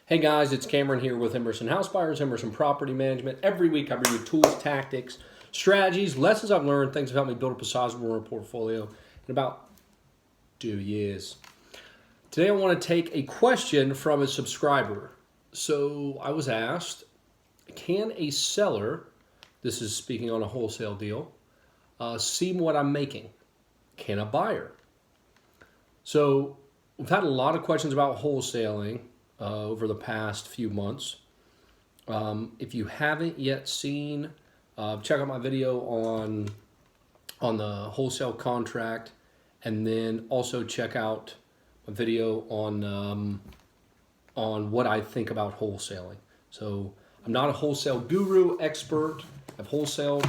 Hey guys, it's Cameron here with Emerson House Buyers, Emerson Property Management. Every week I bring you tools, tactics, strategies, lessons I've learned, things that help me build up a sizable portfolio in about 2 years. Today I want to take a question from a subscriber. So I was asked, can a seller, this is speaking on a wholesale deal, see what I'm making? Can a buyer? So we've had a lot of questions about wholesaling over the past few months. If you haven't yet seen, check out my video on the wholesale contract, and then also check out a video on what I think about wholesaling. So I'm not a wholesale guru expert. I've wholesaled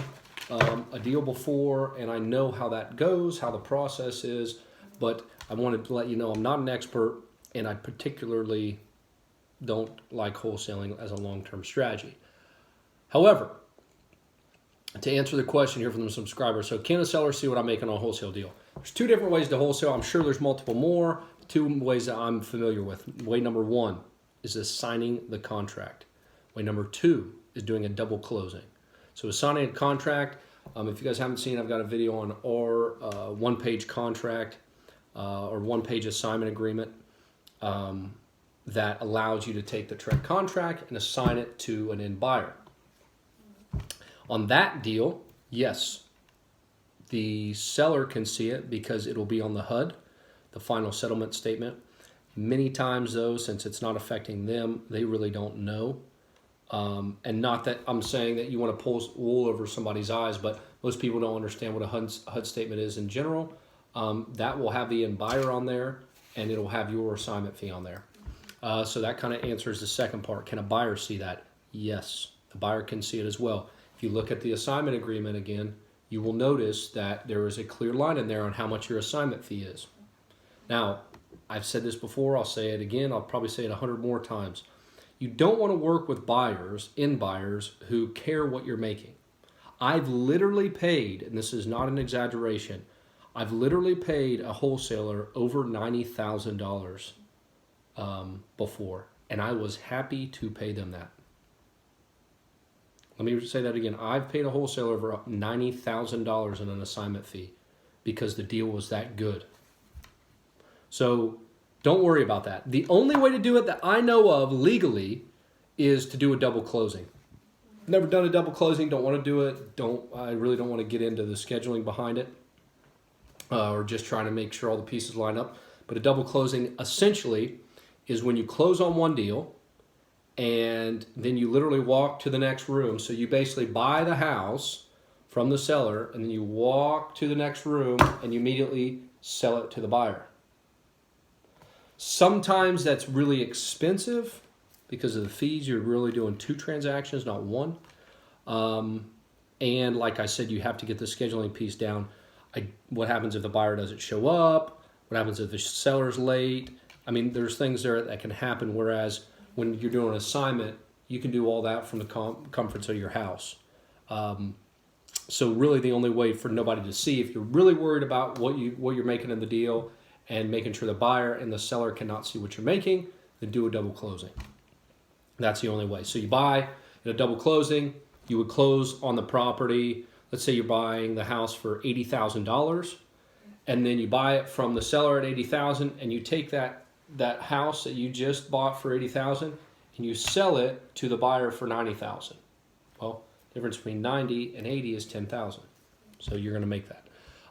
a deal before, and I know how that goes, how the process is, but I wanted to let you know I'm not an expert, and I particularly don't like wholesaling as a long-term strategy. However, to answer the question here from the subscriber, so can a seller see what I'm making on a wholesale deal? There's two different ways to wholesale. I'm sure there's multiple more. Two ways that I'm familiar with. Way number one is signing the contract. Way number two is doing a double closing. So signing a contract, if you guys haven't seen, I've got a video on our one-page contract or one-page assignment agreement that allows you to take the trade contract and assign it to an end buyer. On that deal, yes, the seller can see it because it'll be on the HUD, the final settlement statement. Many times though, since it's not affecting them, they really don't know. And not that I'm saying that you want to pull wool over somebody's eyes, but most people don't understand what a HUD statement is in general. That will have the end buyer on there, and it'll have your assignment fee on there. So that kind of answers the second part. Can a buyer see that? Yes, the buyer can see it as well. If you look at the assignment agreement again, you will notice that there is a clear line in there on how much your assignment fee is. Now, I've said this before, I'll say it again, I'll probably say it 100 more times. You don't want to work with buyers, end buyers, who care what you're making. I've literally paid, and this is not an exaggeration, I've literally paid a wholesaler over $90,000 before, and I was happy to pay them that. Let me say that again. I've paid a wholesaler over $90,000 in an assignment fee because the deal was that good. So don't worry about that. The only way to do it that I know of legally is to do a double closing. Never done a double closing, don't want to do it. I really don't want to get into the scheduling behind it or just trying to make sure all the pieces line up. But a double closing essentially is when you close on one deal and then you literally walk to the next room. So you basically buy the house from the seller and then you walk to the next room and you immediately sell it to the buyer. Sometimes that's really expensive because of the fees. You're really doing two transactions, not one. And like I said, you have to get the scheduling piece down. What happens if the buyer doesn't show up? What happens if the seller's late? I mean, there's things there that can happen, whereas when you're doing an assignment, you can do all that from the comforts of your house. So really the only way for nobody to see, if you're really worried about what you're making in the deal and making sure the buyer and the seller cannot see what you're making, then do a double closing. That's the only way. So you buy in a double closing, you would close on the property. Let's say you're buying the house for $80,000, and then you buy it from the seller at $80,000, and you take that house that you just bought for $80,000 and you sell it to the buyer for $90,000. Well, the difference between 90 and 80 is 10,000. So you're going to make that.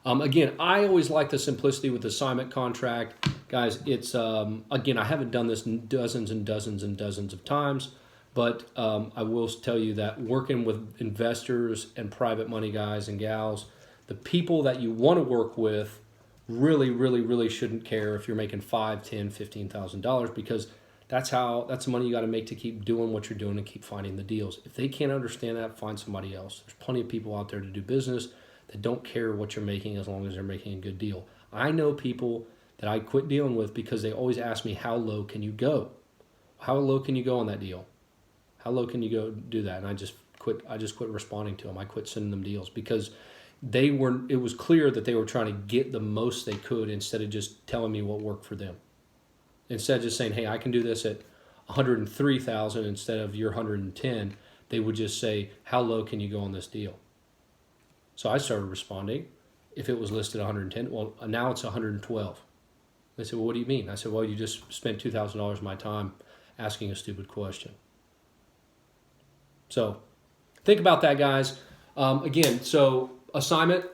Again, I always like the simplicity with the assignment contract. Guys, it's, again, I haven't done this dozens and dozens and dozens of times, but I will tell you that working with investors and private money guys and gals, the people that you want to work with really shouldn't care if you're making $5,000, $10,000, $15,000, because that's the money you got to make to keep doing what you're doing and keep finding the deals. If they can't understand that, find somebody else. There's plenty of people out there to do business that don't care what you're making as long as they're making a good deal. I know people that I quit dealing with because they always ask me, how low can you go? How low can you go on that deal? How low can you go do that? And I just quit responding to them. I quit sending them deals because it was clear that they were trying to get the most they could instead of just telling me what worked for them. Instead of just saying, hey, I can do this at 103,000 instead of your 110, they would just say, how low can you go on this deal? So I started responding. If it was listed 110, well, now it's 112. They said, well, what do you mean? I said, well, you just spent $2,000 of my time asking a stupid question. So think about that, guys. Again, so assignment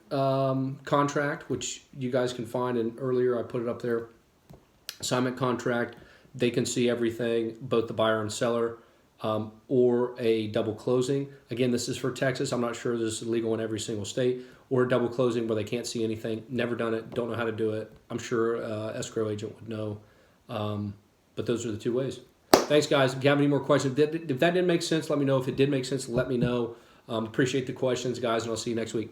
contract, which you guys can find, and earlier I put it up there. Assignment contract, they can see everything, both the buyer and seller, or a double closing. Again, this is for Texas. I'm not sure this is legal in every single state. Or a double closing where they can't see anything. Never done it. Don't know how to do it. I'm sure escrow agent would know. But those are the two ways. Thanks, guys. If you have any more questions, if that didn't make sense, let me know. If it did make sense, let me know. Appreciate the questions, guys, and I'll see you next week.